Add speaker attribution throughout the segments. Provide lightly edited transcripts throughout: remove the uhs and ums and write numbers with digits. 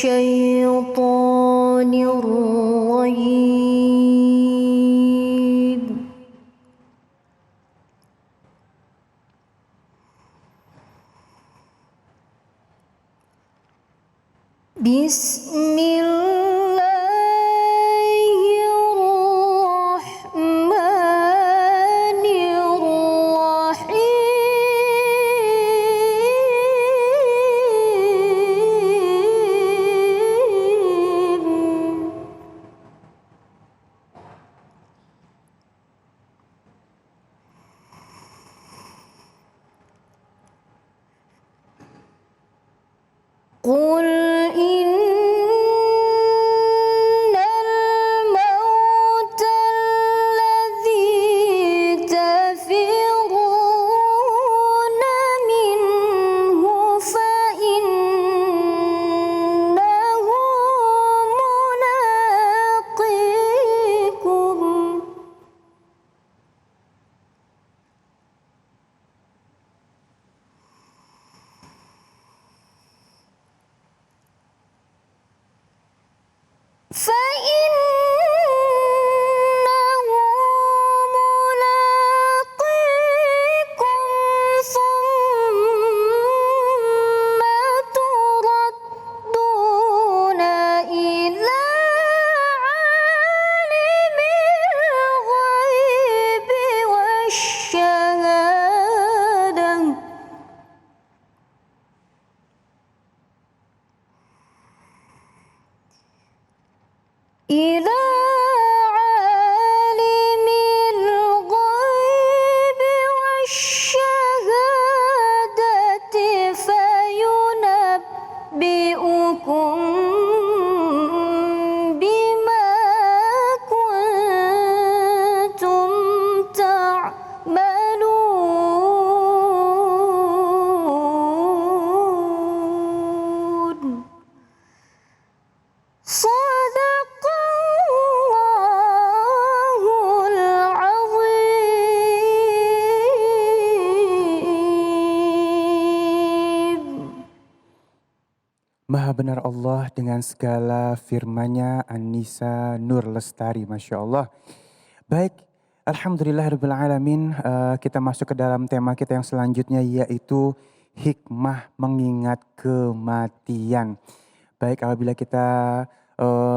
Speaker 1: الشيطان الرجيم بسم الله الرحمن الرحيم قل إن الموت الذي تفرون منه فإنه ملاقيكم ثم تردون إلى عالم الغيب والشهادة إلى عالم الغيب والشهادة فينبئكم بما كنتم تعملون صدق الله العظيم.
Speaker 2: Maha benar Allah dengan segala firman-Nya. An-Nisa Nur Lestari, Masya Allah. Baik, Alhamdulillahirabbil alamin. Kita masuk ke dalam tema kita yang selanjutnya, yaitu hikmah mengingat kematian. Baik, apabila kita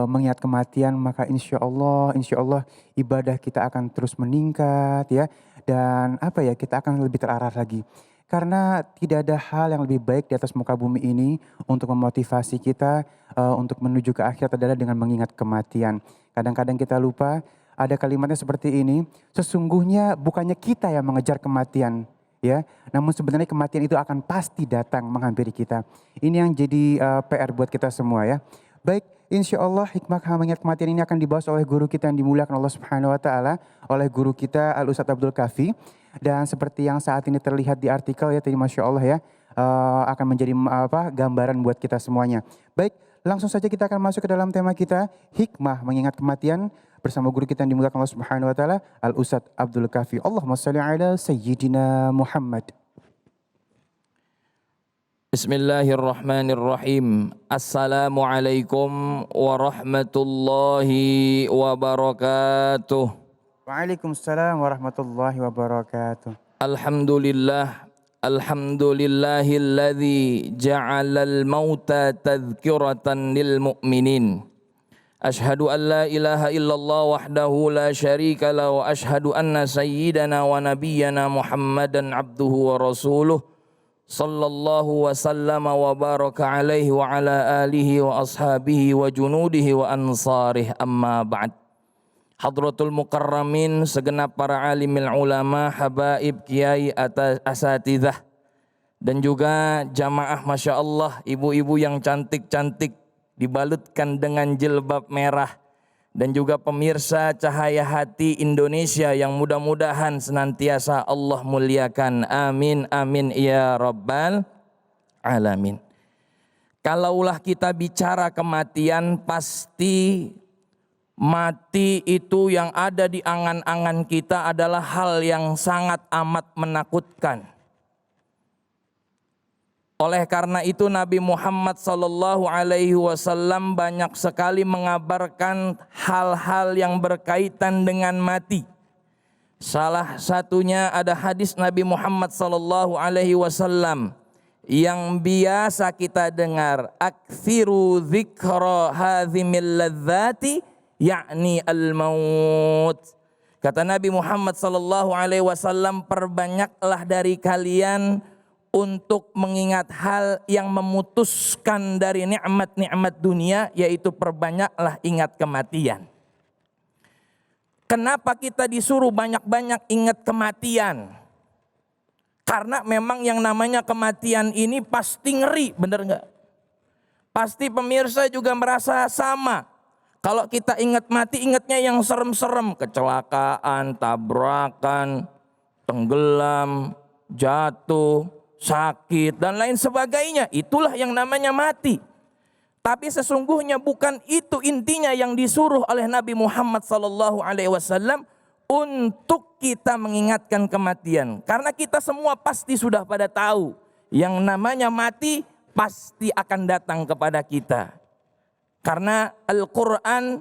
Speaker 2: mengingat kematian, maka insya Allah ibadah kita akan terus meningkat ya. Dan kita akan lebih terarah lagi. Karena tidak ada hal yang lebih baik di atas muka bumi ini untuk memotivasi kita untuk menuju ke akhirat adalah dengan mengingat kematian. Kadang-kadang kita lupa, ada kalimatnya seperti ini, sesungguhnya bukannya kita yang mengejar kematian, ya, namun sebenarnya kematian itu akan pasti datang menghampiri kita. Ini yang jadi PR buat kita semua ya. Baik, insya Allah hikmah mengingat kematian ini akan dibahas oleh guru kita yang dimuliakan Allah Subhanahu Wa Taala, oleh guru kita Al-Ustadz Abdul Kafi. Dan seperti yang saat ini terlihat di artikel ya tadi, Masya Allah ya, akan menjadi gambaran buat kita semuanya. Baik, langsung saja kita akan masuk ke dalam tema kita, hikmah mengingat kematian, bersama guru kita yang dimuliakan Allah Subhanahu Wa Taala, Al-Ustadz Abdul Kafi. Allahumma shalli ala Sayyidina Muhammad.
Speaker 3: Bismillahirrahmanirrahim. Assalamualaikum warahmatullahi wabarakatuh.
Speaker 2: Waalaikumsalam warahmatullahi wabarakatuh.
Speaker 3: Alhamdulillahilladzi ja'alal mauta tadhkiratan lil mu'minin. Ashhadu an la ilaha illallah wahdahu la syarika la wa ashhadu anna sayyidana wa nabiyyana Muhammadan abduhu wa rasuluh sallallahu wa sallama wa baraka alaihi wa ala alihi wa ashabihi wa junudihi wa ansarih, amma ba'd. Hadratul Mukarramin, segenap para alimil ulama, habaib, kiai, asatidzah, dan juga jamaah Masya Allah, ibu-ibu yang cantik-cantik dibalutkan dengan jilbab merah, dan juga pemirsa Cahaya Hati Indonesia yang mudah-mudahan senantiasa Allah muliakan. Amin, amin ya rabbal alamin. Kalaulah kita bicara kematian, pasti mati itu yang ada di angan-angan kita adalah hal yang sangat amat menakutkan. Oleh karena itu Nabi Muhammad sallallahu alaihi wasallam banyak sekali mengabarkan hal-hal yang berkaitan dengan mati. Salah satunya ada hadis Nabi Muhammad sallallahu alaihi wasallam yang biasa kita dengar, aktsiru dzikra hadzimil ladzati yakni al-maut. Kata Nabi Muhammad sallallahu alaihi wasallam, perbanyaklah dari kalian untuk mengingat hal yang memutuskan dari nikmat-nikmat dunia, yaitu perbanyaklah ingat kematian. Kenapa kita disuruh banyak-banyak ingat kematian? Karena memang yang namanya kematian ini pasti ngeri, bener nggak? Pasti pemirsa juga merasa sama. Kalau kita ingat mati, ingatnya yang serem-serem, kecelakaan, tabrakan, tenggelam, jatuh, sakit dan lain sebagainya. Itulah yang namanya mati. Tapi sesungguhnya bukan itu intinya yang disuruh oleh Nabi Muhammad SAW untuk kita mengingatkan kematian. Karena kita semua pasti sudah pada tahu yang namanya mati pasti akan datang kepada kita. Karena Al-Quran,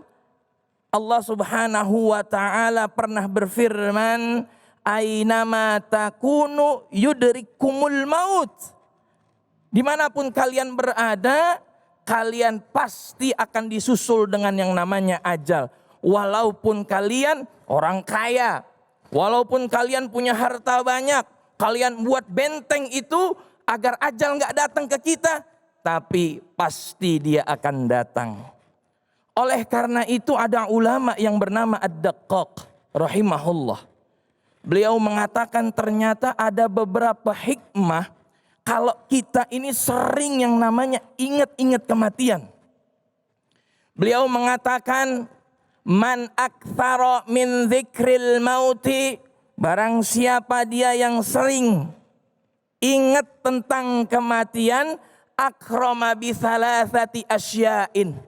Speaker 3: Allah Subhanahu wa ta'ala pernah berfirman, ainama takunu yudrikumul maut. Dimanapun kalian berada, kalian pasti akan disusul dengan yang namanya ajal. Walaupun kalian orang kaya, walaupun kalian punya harta banyak, kalian buat benteng itu agar ajal nggak datang ke kita, tapi pasti dia akan datang. Oleh karena itu ada ulama yang bernama Ad-Daqqaq rahimahullah. Beliau mengatakan ternyata ada beberapa hikmah kalau kita ini sering yang namanya ingat-ingat kematian. Beliau mengatakan, man aktsara min dzikril mauti, barang siapa dia yang sering ingat tentang kematian, akrama bi thalathati asya'in,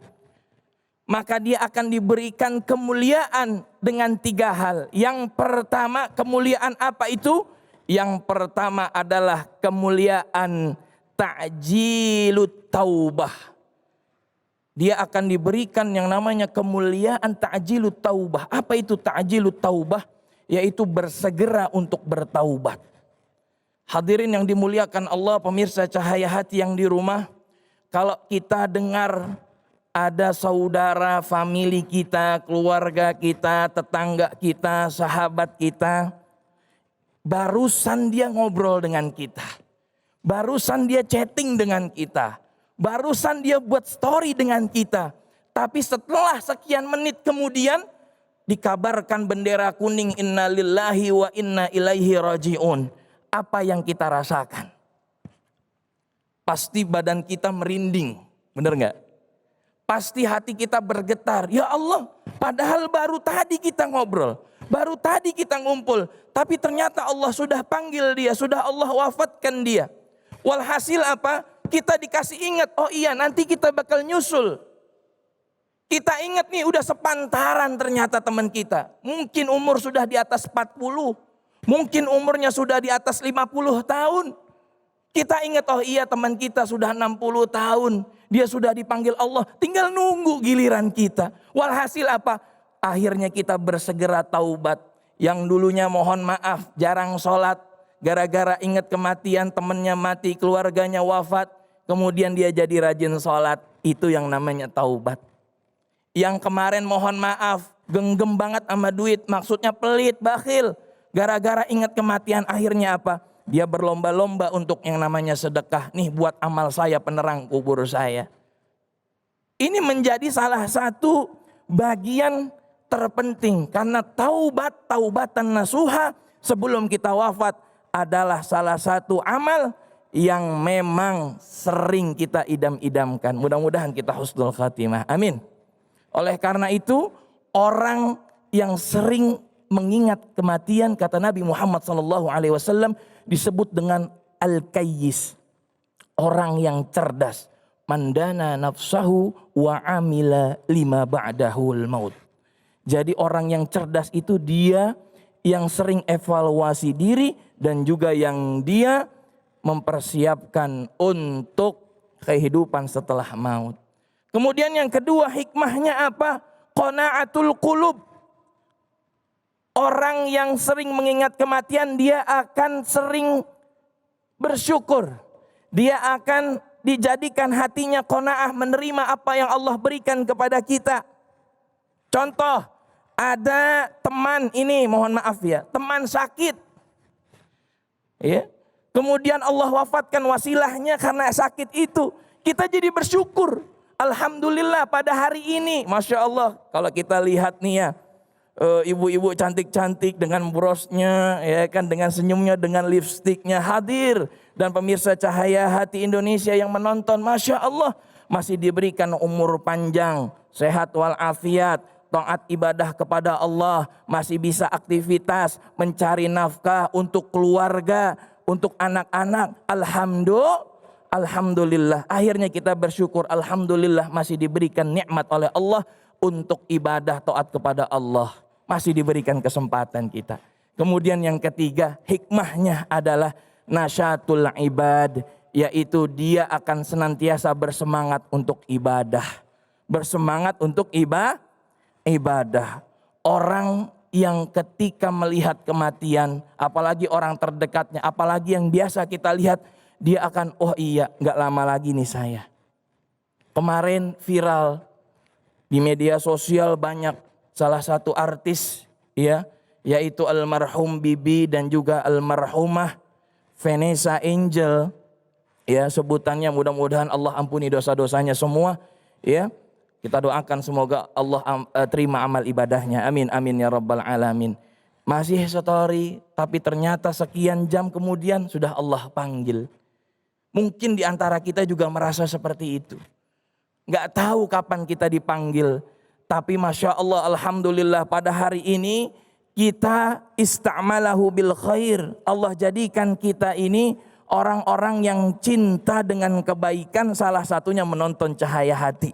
Speaker 3: maka dia akan diberikan kemuliaan dengan 3 hal. Yang pertama, kemuliaan apa itu? Yang pertama adalah kemuliaan ta'jilut taubah. Dia akan diberikan yang namanya kemuliaan ta'jilut taubah. Apa itu ta'jilut taubah? Yaitu bersegera untuk bertaubat. Hadirin yang dimuliakan Allah, pemirsa Cahaya Hati yang di rumah, kalau kita dengar ada saudara, famili kita, keluarga kita, tetangga kita, sahabat kita, barusan dia ngobrol dengan kita, barusan dia chatting dengan kita, barusan dia buat story dengan kita, tapi setelah sekian menit kemudian dikabarkan bendera kuning, inna lillahi wa inna ilaihi raji'un. Apa yang kita rasakan? Pasti badan kita merinding, bener nggak? Pasti hati kita bergetar. Ya Allah, padahal baru tadi kita ngobrol, baru tadi kita ngumpul, tapi ternyata Allah sudah panggil dia, sudah Allah wafatkan dia. Walhasil apa? Kita dikasih ingat, oh iya nanti kita bakal nyusul. Kita ingat nih udah sepantaran ternyata teman kita. Mungkin umur sudah di atas 40. Mungkin umurnya sudah di atas 50 tahun. Kita ingat, oh iya teman kita sudah 60 tahun. Dia sudah dipanggil Allah, tinggal nunggu giliran kita. Walhasil apa? Akhirnya kita bersegera taubat. Yang dulunya mohon maaf, jarang sholat. Gara-gara ingat kematian, temannya mati, keluarganya wafat. Kemudian dia jadi rajin sholat. Itu yang namanya taubat. Yang kemarin mohon maaf, genggam banget sama duit. Maksudnya pelit, bakhil. Gara-gara ingat kematian akhirnya apa? Dia berlomba-lomba untuk yang namanya sedekah. Nih buat amal saya, penerang kubur saya. Ini menjadi salah satu bagian terpenting. Karena taubatan nasuha sebelum kita wafat adalah salah satu amal yang memang sering kita idam-idamkan. Mudah-mudahan kita husnul khatimah. Amin. Oleh karena itu orang yang sering mengingat kematian, kata Nabi Muhammad SAW, disebut dengan al-kayyis, orang yang cerdas. Mandana nafsahu wa amila lima ba'dahul maut. Jadi orang yang cerdas itu dia yang sering evaluasi diri dan juga yang dia mempersiapkan untuk kehidupan setelah maut. Kemudian yang kedua, hikmahnya apa? Qana'atul qulub. Orang yang sering mengingat kematian, dia akan sering bersyukur. Dia akan dijadikan hatinya qanaah, menerima apa yang Allah berikan kepada kita. Contoh, ada teman ini, mohon maaf ya, teman sakit. Ya. Kemudian Allah wafatkan wasilahnya karena sakit itu. Kita jadi bersyukur. Alhamdulillah pada hari ini, Masya Allah. Kalau kita lihat nih ya, ibu-ibu cantik-cantik dengan brosnya, ya kan, dengan senyumnya, dengan lipstiknya hadir. Dan pemirsa Cahaya Hati Indonesia yang menonton, Masya Allah, masih diberikan umur panjang, sehat walafiat, taat ibadah kepada Allah, masih bisa aktivitas, mencari nafkah untuk keluarga, untuk anak-anak. Alhamdulillah. Akhirnya kita bersyukur, alhamdulillah masih diberikan nikmat oleh Allah untuk ibadah taat kepada Allah. Masih diberikan kesempatan kita. Kemudian yang ketiga, hikmahnya adalah nasyatul ibad, yaitu dia akan senantiasa bersemangat untuk ibadah. Bersemangat untuk ibadah. Orang yang ketika melihat kematian, apalagi orang terdekatnya, apalagi yang biasa kita lihat, dia akan, oh iya, gak lama lagi nih saya. Kemarin viral di media sosial banyak, salah satu artis ya, yaitu almarhum Bibi dan juga almarhumah Vanessa Angel, ya sebutannya, mudah-mudahan Allah ampuni dosa-dosanya semua, ya. Kita doakan semoga Allah terima amal ibadahnya. Amin amin ya rabbal alamin. Masih story, tapi ternyata sekian jam kemudian sudah Allah panggil. Mungkin di antara kita juga merasa seperti itu. Gak tahu kapan kita dipanggil. Tapi Masya Allah, alhamdulillah pada hari ini kita ista'malahu bil khair. Allah jadikan kita ini orang-orang yang cinta dengan kebaikan, salah satunya menonton Cahaya Hati.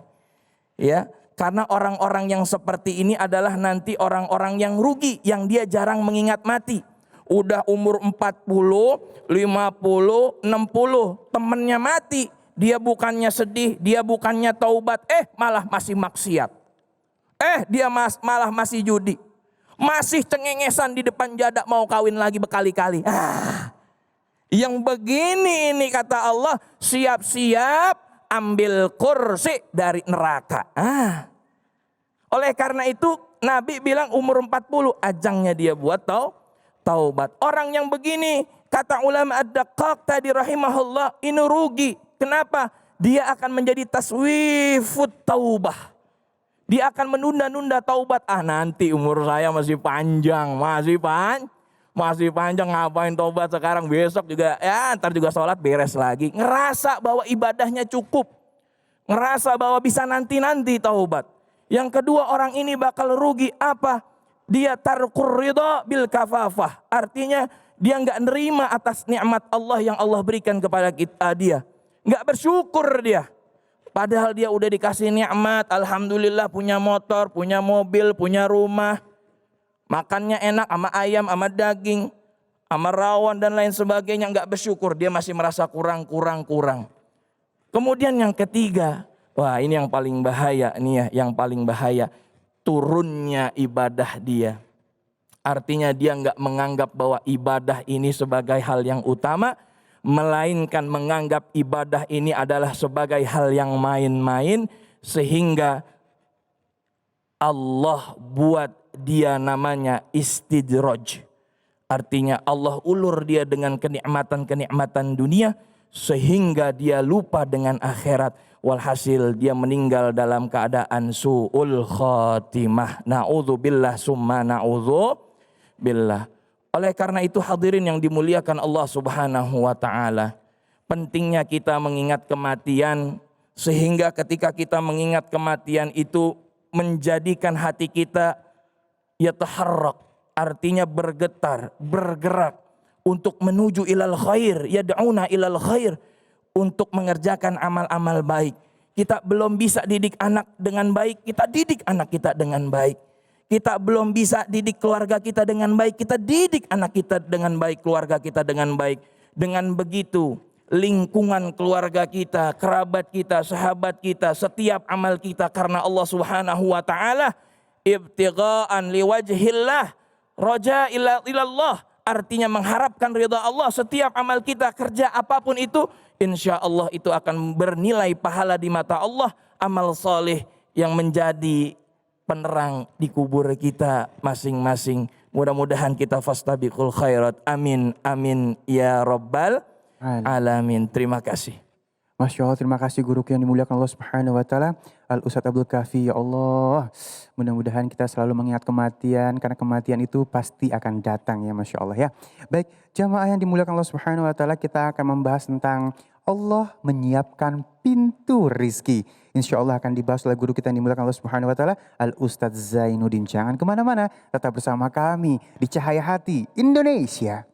Speaker 3: Ya, karena orang-orang yang seperti ini adalah nanti orang-orang yang rugi, yang dia jarang mengingat mati. Udah umur 40, 50, 60, temennya mati. Dia bukannya sedih, dia bukannya taubat, malah masih maksiat. Dia malah masih judi. Masih cengengesan di depan jada mau kawin lagi berkali-kali. Yang begini ini kata Allah, siap-siap ambil kursi dari neraka. Oleh karena itu Nabi bilang umur 40 ajangnya dia buat taubat. Orang yang begini kata ulama ad-Daqqaq tadi rahimahullah, ini rugi. Kenapa? Dia akan menjadi taswifut taubah. Dia akan menunda-nunda taubat. Nanti umur saya masih panjang, masih panjang, ngapain taubat sekarang, besok juga ntar juga sholat beres lagi. Ngerasa bahwa ibadahnya cukup, ngerasa bahwa bisa nanti taubat. Yang kedua, orang ini bakal rugi apa? Dia tarkur ridha bil kafafah. Artinya dia nggak nerima atas nikmat Allah yang Allah berikan kepada kita, dia nggak bersyukur dia. Padahal dia udah dikasih nikmat, alhamdulillah, punya motor, punya mobil, punya rumah. Makannya enak sama ayam, sama daging, sama rawon dan lain sebagainya, nggak bersyukur, dia masih merasa kurang. Kemudian yang ketiga, wah ini yang paling bahaya nih ya, yang paling bahaya, turunnya ibadah dia. Artinya dia nggak menganggap bahwa ibadah ini sebagai hal yang utama, melainkan menganggap ibadah ini adalah sebagai hal yang main-main, sehingga Allah buat dia namanya istidraj. Artinya Allah ulur dia dengan kenikmatan-kenikmatan dunia sehingga dia lupa dengan akhirat. Walhasil dia meninggal dalam keadaan su'ul khatimah. Na'udzubillah summa na'udzubillah. Oleh karena itu hadirin yang dimuliakan Allah Subhanahu wa taala, pentingnya kita mengingat kematian sehingga ketika kita mengingat kematian itu menjadikan hati kita yataharrak, artinya bergetar, bergerak untuk menuju ilal khair, yad'una ilal khair, untuk mengerjakan amal-amal baik. Kita belum bisa didik anak dengan baik, kita didik anak kita dengan baik. Kita belum bisa didik keluarga kita dengan baik, kita didik anak kita dengan baik, keluarga kita dengan baik. Dengan begitu lingkungan keluarga kita, kerabat kita, sahabat kita, setiap amal kita karena Allah Subhanahu wa taala, ibtigha'an liwajhillah, raja ilallah, artinya mengharapkan ridha Allah. Setiap amal kita, kerja apapun itu, insya Allah itu akan bernilai pahala di mata Allah, amal soleh yang menjadi penerang di kubur kita masing-masing. Mudah-mudahan kita fastabiqul khairat. Amin, amin ya rabbal alamin. Terima kasih.
Speaker 2: Masya Allah, terima kasih guru yang dimuliakan Allah Subhanahu wa taala, Al Ustadz Abdul Kafi. Ya Allah, mudah-mudahan kita selalu mengingat kematian, karena kematian itu pasti akan datang ya, Masya Allah ya. Baik, jamaah yang dimuliakan Allah Subhanahu wa taala, kita akan membahas tentang Allah menyiapkan pintu rizki. Insya Allah akan dibahas oleh guru kita yang dimuliakan Allah Subhanahu wa taala, Al Ustadz Zainuddin. Jangan kemana-mana, tetap bersama kami di Cahaya Hati Indonesia.